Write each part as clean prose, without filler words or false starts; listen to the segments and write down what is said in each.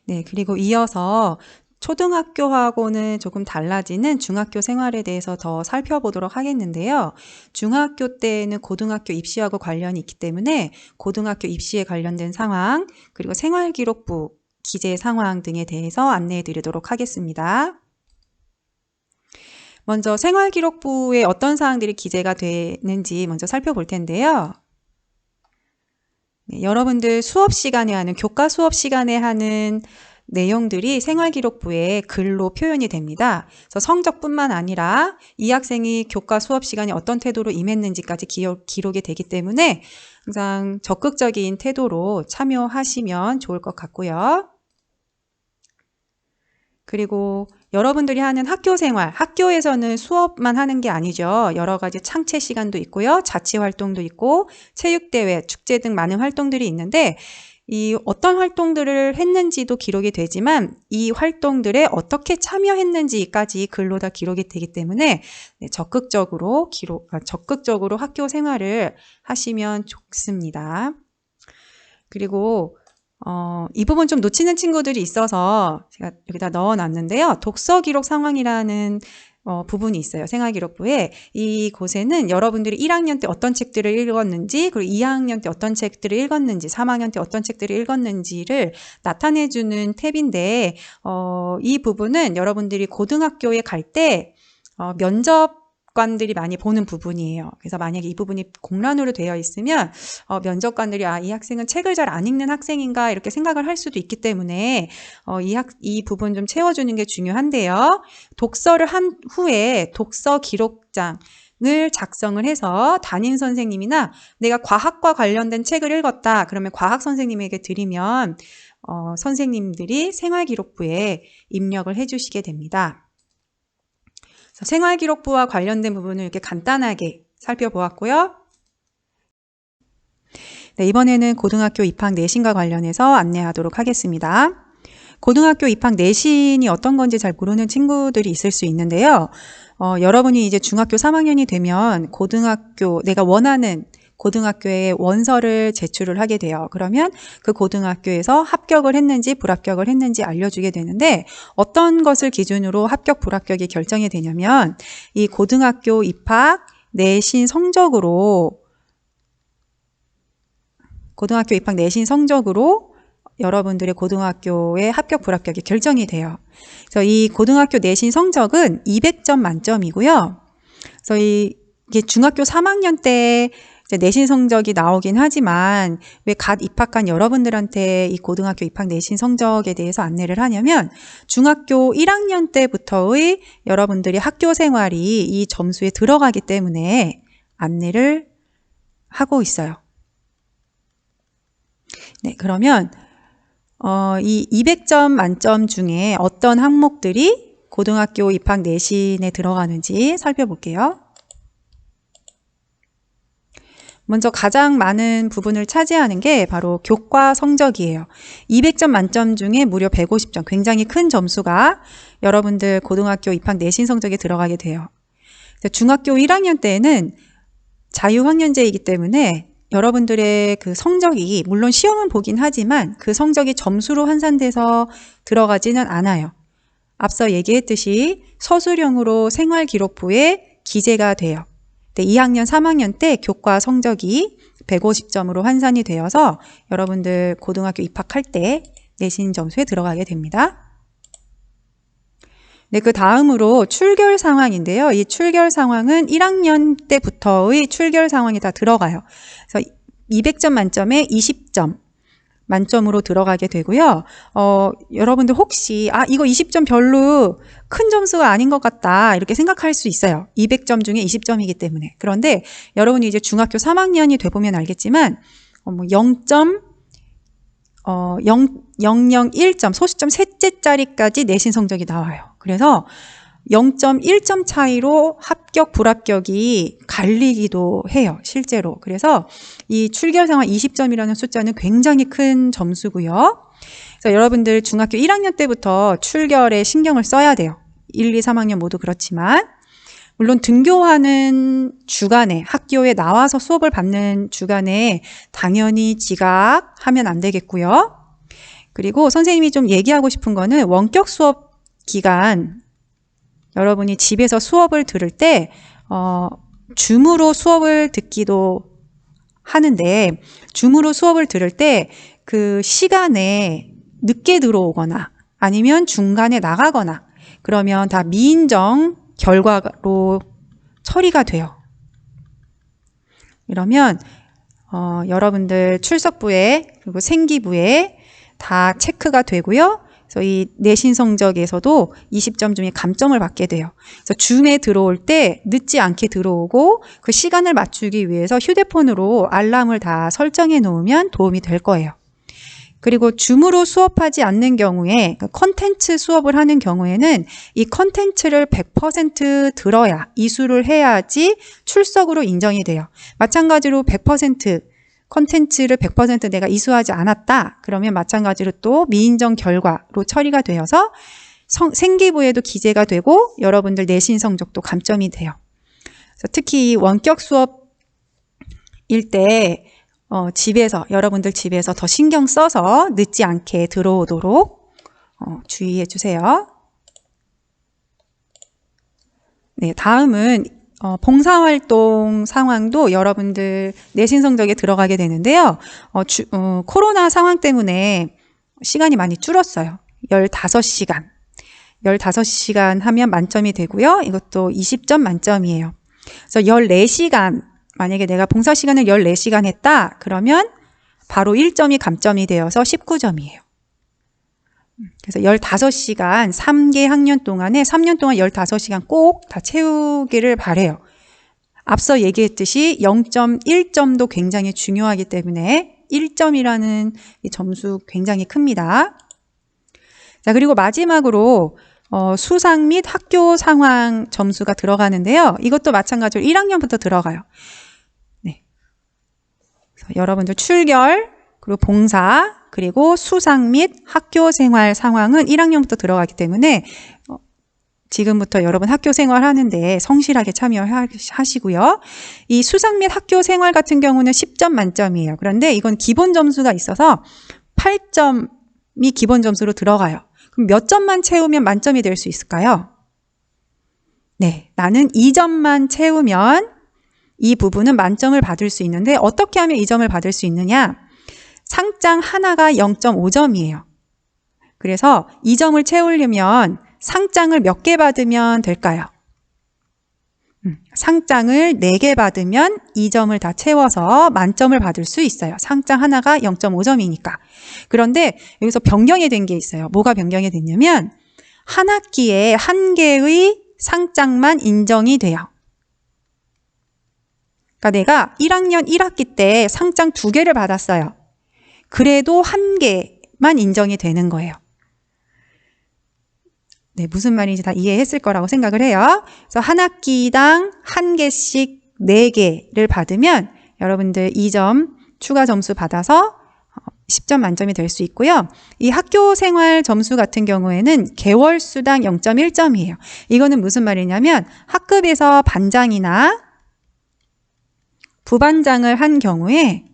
네, 그리고 이어서 초등학교하고는 조금 달라지는 중학교 생활에 대해서 더 살펴보도록 하겠는데요. 중학교 때는 고등학교 입시하고 관련이 있기 때문에 고등학교 입시에 관련된 상황, 그리고 생활기록부 기재 상황 등에 대해서 안내해 드리도록 하겠습니다. 먼저 생활기록부에 어떤 사항들이 기재가 되는지 먼저 살펴볼 텐데요. 네, 여러분들 수업 시간에 하는, 교과 수업 시간에 하는 내용들이 생활기록부에 글로 표현이 됩니다. 그래서 성적뿐만 아니라 이 학생이 교과 수업 시간에 어떤 태도로 임했는지까지 기록이 되기 때문에 항상 적극적인 태도로 참여하시면 좋을 것 같고요. 그리고 여러분들이 하는 학교 생활, 학교에서는 수업만 하는 게 아니죠. 여러 가지 창체 시간도 있고요. 자치 활동도 있고, 체육대회, 축제 등 많은 활동들이 있는데 이 어떤 활동들을 했는지도 기록이 되지만 이 활동들에 어떻게 참여했는지까지 글로 다 기록이 되기 때문에 적극적으로 학교 생활을 하시면 좋습니다. 그리고 이 부분 좀 놓치는 친구들이 있어서 제가 여기다 넣어놨는데요. 독서 기록 상황이라는 부분이 있어요. 생활기록부에. 이곳에는 여러분들이 1학년 때 어떤 책들을 읽었는지, 그리고 2학년 때 어떤 책들을 읽었는지, 3학년 때 어떤 책들을 읽었는지를 나타내주는 탭인데, 이 부분은 여러분들이 고등학교에 갈 때 면접관들이 많이 보는 부분이에요. 그래서 만약에 이 부분이 공란으로 되어 있으면 면접관들이 이 학생은 책을 잘 안 읽는 학생인가 이렇게 생각을 할 수도 있기 때문에 이 부분 좀 채워주는 게 중요한데요. 독서를 한 후에 독서 기록장을 작성을 해서 담임 선생님이나 내가 과학과 관련된 책을 읽었다 그러면 과학 선생님에게 드리면 선생님들이 생활기록부에 입력을 해주시게 됩니다. 생활기록부와 관련된 부분을 이렇게 간단하게 살펴보았고요. 네, 이번에는 고등학교 입학 내신과 관련해서 안내하도록 하겠습니다. 고등학교 입학 내신이 어떤 건지 잘 모르는 친구들이 있을 수 있는데요. 여러분이 이제 중학교 3학년이 되면 내가 원하는 고등학교에 원서를 제출을 하게 돼요. 그러면 그 고등학교에서 합격을 했는지 불합격을 했는지 알려주게 되는데 어떤 것을 기준으로 합격 불합격이 결정이 되냐면 이 고등학교 입학 내신 성적으로 여러분들의 고등학교의 합격 불합격이 결정이 돼요. 그래서 이 고등학교 내신 성적은 200점 만점이고요. 그래서 이게 중학교 3학년 때 내신 성적이 나오긴 하지만 왜 갓 입학한 여러분들한테 이 고등학교 입학 내신 성적에 대해서 안내를 하냐면 중학교 1학년 때부터의 여러분들이 학교 생활이 이 점수에 들어가기 때문에 안내를 하고 있어요. 네, 그러면 이 200점 만점 중에 어떤 항목들이 고등학교 입학 내신에 들어가는지 살펴볼게요. 먼저 가장 많은 부분을 차지하는 게 바로 교과 성적이에요. 200점 만점 중에 무려 150점, 굉장히 큰 점수가 여러분들 고등학교 입학 내신 성적에 들어가게 돼요. 중학교 1학년 때에는 자유학년제이기 때문에 여러분들의 그 성적이 물론 시험은 보긴 하지만 그 성적이 점수로 환산돼서 들어가지는 않아요. 앞서 얘기했듯이 서술형으로 생활기록부에 기재가 돼요. 2학년, 3학년 때 교과 성적이 150점으로 환산이 되어서 여러분들 고등학교 입학할 때 내신 점수에 들어가게 됩니다. 네, 그 다음으로 출결 상황인데요. 이 출결 상황은 1학년 때부터의 출결 상황이 다 들어가요. 그래서 200점 만점에 20점 만점으로 들어가게 되고요. 여러분들 혹시 이거 20점 별로 큰 점수가 아닌 것 같다 이렇게 생각할 수 있어요. 200점 중에 20점이기 때문에. 그런데 여러분이 이제 중학교 3학년이 돼보면 알겠지만 0.001점 소수점 셋째 자리까지 내신 성적이 나와요. 그래서 0.1점 차이로 합격, 불합격이 갈리기도 해요. 실제로. 그래서 이 출결 상황 20점이라는 숫자는 굉장히 큰 점수고요. 그래서 여러분들 중학교 1학년 때부터 출결에 신경을 써야 돼요. 1, 2, 3학년 모두 그렇지만 물론 등교하는 주간에 학교에 나와서 수업을 받는 주간에 당연히 지각하면 안 되겠고요. 그리고 선생님이 좀 얘기하고 싶은 거는 원격 수업 기간 여러분이 집에서 수업을 들을 때 줌으로 수업을 듣기도 하는데 줌으로 수업을 들을 때 그 시간에 늦게 들어오거나 아니면 중간에 나가거나 그러면 다 미인정 결과로 처리가 돼요. 이러면 여러분들 출석부에 그리고 생기부에 다 체크가 되고요. 그래서 이 내신 성적에서도 20점 중에 감점을 받게 돼요. 그래서 줌에 들어올 때 늦지 않게 들어오고 그 시간을 맞추기 위해서 휴대폰으로 알람을 다 설정해 놓으면 도움이 될 거예요. 그리고 줌으로 수업하지 않는 경우에 컨텐츠 수업을 하는 경우에는 이 컨텐츠를 100% 들어야 이수를 해야지 출석으로 인정이 돼요. 마찬가지로 100% 컨텐츠를 100% 내가 이수하지 않았다. 그러면 마찬가지로 또 미인정 결과로 처리가 되어서 생기부에도 기재가 되고 여러분들 내신 성적도 감점이 돼요. 그래서 특히 원격 수업일 때 집에서 여러분들 집에서 더 신경 써서 늦지 않게 들어오도록 주의해 주세요. 네, 다음은 봉사활동 상황도 여러분들 내신 성적에 들어가게 되는데요. 코로나 상황 때문에 시간이 많이 줄었어요. 15시간. 15시간 하면 만점이 되고요. 이것도 20점 만점이에요. 그래서 14시간, 만약에 내가 봉사 시간을 14시간 했다, 그러면 바로 1점이 감점이 되어서 19점이에요. 그래서 15시간 3개 학년 동안에 3년 동안 15시간 꼭 다 채우기를 바래요. 앞서 얘기했듯이 0.1점도 굉장히 중요하기 때문에 1점이라는 이 점수 굉장히 큽니다. 자, 그리고 마지막으로 수상 및 학교 상황 점수가 들어가는데요. 이것도 마찬가지로 1학년부터 들어가요. 네. 그래서 여러분들 출결, 그리고 봉사, 그리고 수상 및 학교 생활 상황은 1학년부터 들어가기 때문에 지금부터 여러분 학교 생활 하는데 성실하게 참여하시고요. 이 수상 및 학교 생활 같은 경우는 10점 만점이에요. 그런데 이건 기본 점수가 있어서 8점이 기본 점수로 들어가요. 그럼 몇 점만 채우면 만점이 될 수 있을까요? 네, 나는 2점만 채우면 이 부분은 만점을 받을 수 있는데 어떻게 하면 2점을 받을 수 있느냐? 상장 하나가 0.5점이에요. 그래서 2점을 채우려면 상장을 몇 개 받으면 될까요? 상장을 4개 받으면 2점을 다 채워서 만점을 받을 수 있어요. 상장 하나가 0.5점이니까. 그런데 여기서 변경이 된 게 있어요. 뭐가 변경이 됐냐면 한 학기에 1개의 상장만 인정이 돼요. 그러니까 내가 1학년 1학기 때 상장 2개를 받았어요. 그래도 1개만 인정이 되는 거예요. 네, 무슨 말인지 다 이해했을 거라고 생각을 해요. 그래서 한 학기당 1개씩 4개를 받으면 여러분들 2점 추가 점수 받아서 10점 만점이 될 수 있고요. 이 학교 생활 점수 같은 경우에는 개월 수당 0.1점이에요. 이거는 무슨 말이냐면 학급에서 반장이나 부반장을 한 경우에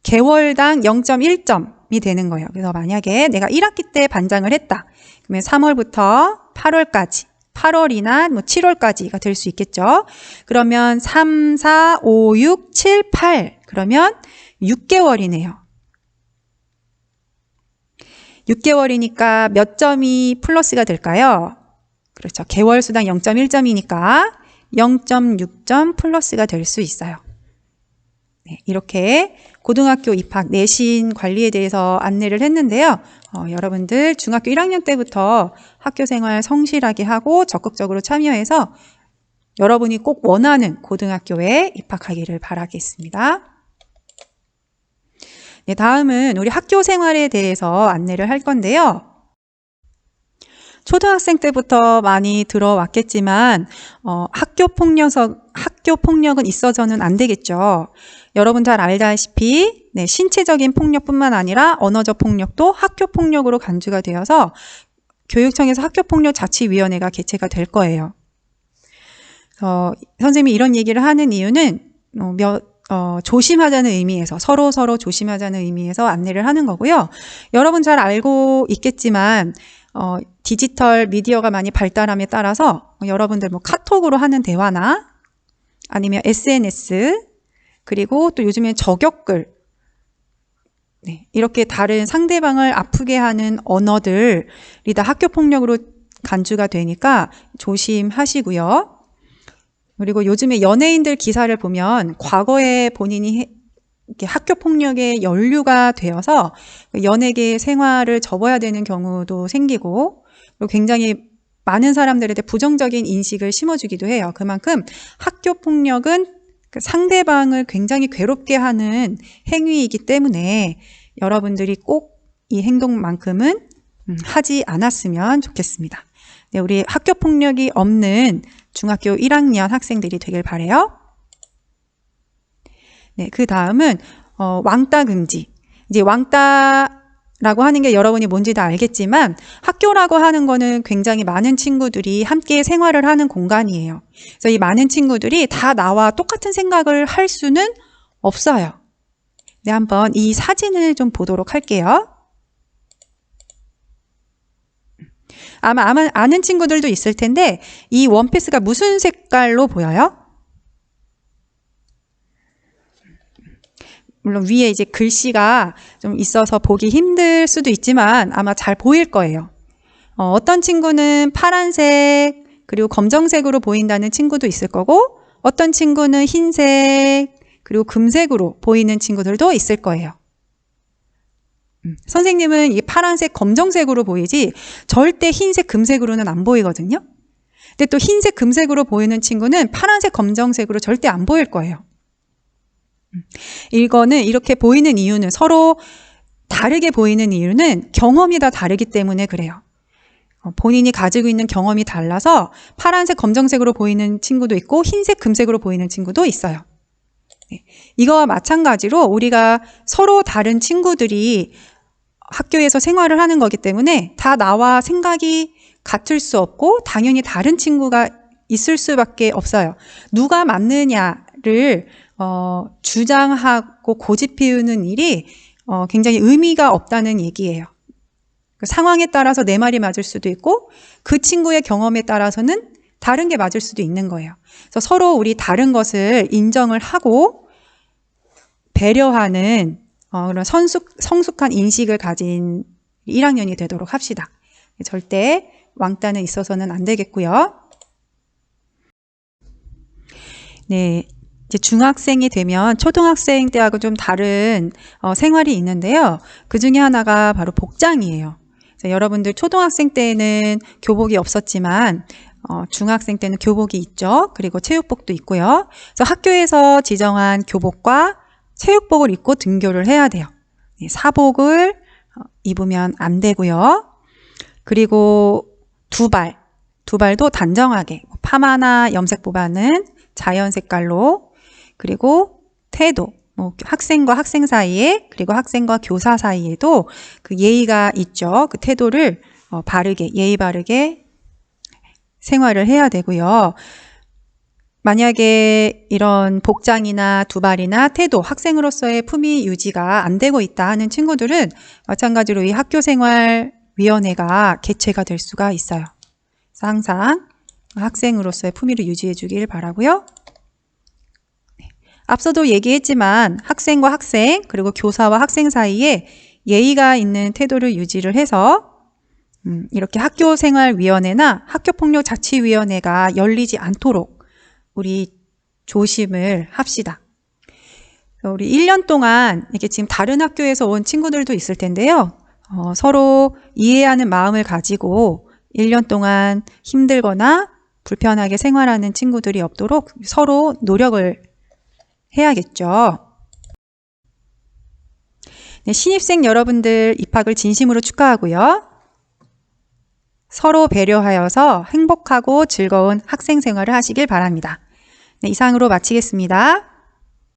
개월당 0.1점이 되는 거예요. 그래서 만약에 내가 1학기 때 반장을 했다. 그러면 3월부터 8월까지, 8월이나 7월까지가 될 수 있겠죠. 그러면 3, 4, 5, 6, 7, 8 그러면 6개월이네요. 6개월이니까 몇 점이 플러스가 될까요? 그렇죠. 개월 수당 0.1점이니까 0.6점 플러스가 될 수 있어요. 네, 이렇게 고등학교 입학 내신 관리에 대해서 안내를 했는데요. 여러분들 중학교 1학년 때부터 학교 생활 성실하게 하고 적극적으로 참여해서 여러분이 꼭 원하는 고등학교에 입학하기를 바라겠습니다. 네, 다음은 우리 학교 생활에 대해서 안내를 할 건데요. 초등학생 때부터 많이 들어왔겠지만 학교 폭력은 있어서는 안 되겠죠. 여러분 잘 알다시피 네, 신체적인 폭력뿐만 아니라 언어적 폭력도 학교 폭력으로 간주가 되어서 교육청에서 학교폭력자치위원회가 개최가 될 거예요. 선생님이 이런 얘기를 하는 이유는 조심하자는 의미에서 서로 조심하자는 의미에서 안내를 하는 거고요. 여러분 잘 알고 있겠지만 디지털 미디어가 많이 발달함에 따라서 여러분들 뭐 카톡으로 하는 대화나 아니면 SNS 그리고 또 요즘엔 저격글 이렇게 다른 상대방을 아프게 하는 언어들이 다 학교폭력으로 간주가 되니까 조심하시고요. 그리고 요즘에 연예인들 기사를 보면 과거에 본인이 이렇게 학교폭력에 연루가 되어서 연예계 생활을 접어야 되는 경우도 생기고 그리고 굉장히 많은 사람들에 대해 부정적인 인식을 심어주기도 해요. 그만큼 학교폭력은 상대방을 굉장히 괴롭게 하는 행위이기 때문에 여러분들이 꼭 이 행동만큼은 하지 않았으면 좋겠습니다. 네, 우리 학교폭력이 없는 중학교 1학년 학생들이 되길 바라요. 네, 그 다음은 왕따 금지. 이제 왕따라고 하는 게 여러분이 뭔지 다 알겠지만 학교라고 하는 거는 굉장히 많은 친구들이 함께 생활을 하는 공간이에요. 그래서 이 많은 친구들이 다 나와 똑같은 생각을 할 수는 없어요. 네, 한번 이 사진을 좀 보도록 할게요. 아마 아는 친구들도 있을 텐데 이 원피스가 무슨 색깔로 보여요? 물론 위에 이제 글씨가 좀 있어서 보기 힘들 수도 있지만 아마 잘 보일 거예요. 어떤 친구는 파란색 그리고 검정색으로 보인다는 친구도 있을 거고 어떤 친구는 흰색 그리고 금색으로 보이는 친구들도 있을 거예요. 선생님은 이 파란색, 검정색으로 보이지 절대 흰색, 금색으로는 안 보이거든요. 근데 또 흰색, 금색으로 보이는 친구는 파란색, 검정색으로 절대 안 보일 거예요. 이거는 이렇게 보이는 이유는 서로 다르게 보이는 이유는 경험이 다 다르기 때문에 그래요. 본인이 가지고 있는 경험이 달라서 파란색, 검정색으로 보이는 친구도 있고 흰색, 금색으로 보이는 친구도 있어요. 이거와 마찬가지로 우리가 서로 다른 친구들이 학교에서 생활을 하는 거기 때문에 다 나와 생각이 같을 수 없고 당연히 다른 친구가 있을 수밖에 없어요. 누가 맞느냐를 주장하고 고집 피우는 일이 굉장히 의미가 없다는 얘기예요. 그 상황에 따라서 내 말이 맞을 수도 있고 그 친구의 경험에 따라서는 다른 게 맞을 수도 있는 거예요. 그래서 서로 우리 다른 것을 인정을 하고 배려하는 그런 성숙한 인식을 가진 1학년이 되도록 합시다. 절대 왕따는 있어서는 안 되겠고요. 네, 이제 중학생이 되면 초등학생 때하고 좀 다른 생활이 있는데요. 그 중에 하나가 바로 복장이에요. 여러분들 초등학생 때는 교복이 없었지만 중학생 때는 교복이 있죠. 그리고 체육복도 있고요. 그래서 학교에서 지정한 교복과 체육복을 입고 등교를 해야 돼요. 사복을 입으면 안 되고요. 그리고 두발도 단정하게 파마나 염색보다는 자연 색깔로 그리고 태도 학생과 학생 사이에 그리고 학생과 교사 사이에도 그 예의가 있죠. 그 태도를 바르게 예의 바르게 생활을 해야 되고요. 만약에 이런 복장이나 두발이나 태도, 학생으로서의 품위 유지가 안 되고 있다 하는 친구들은 마찬가지로 이 학교생활위원회가 개최가 될 수가 있어요. 그래서 항상 학생으로서의 품위를 유지해 주길 바라고요. 앞서도 얘기했지만 학생과 학생 그리고 교사와 학생 사이에 예의가 있는 태도를 유지를 해서 이렇게 학교생활위원회나 학교폭력자치위원회가 열리지 않도록 우리 조심을 합시다. 우리 1년 동안 이렇게 지금 다른 학교에서 온 친구들도 있을 텐데요. 서로 이해하는 마음을 가지고 1년 동안 힘들거나 불편하게 생활하는 친구들이 없도록 서로 노력을 해야겠죠. 네, 신입생 여러분들 입학을 진심으로 축하하고요. 서로 배려하여서 행복하고 즐거운 학생 생활을 하시길 바랍니다. 네, 이상으로 마치겠습니다.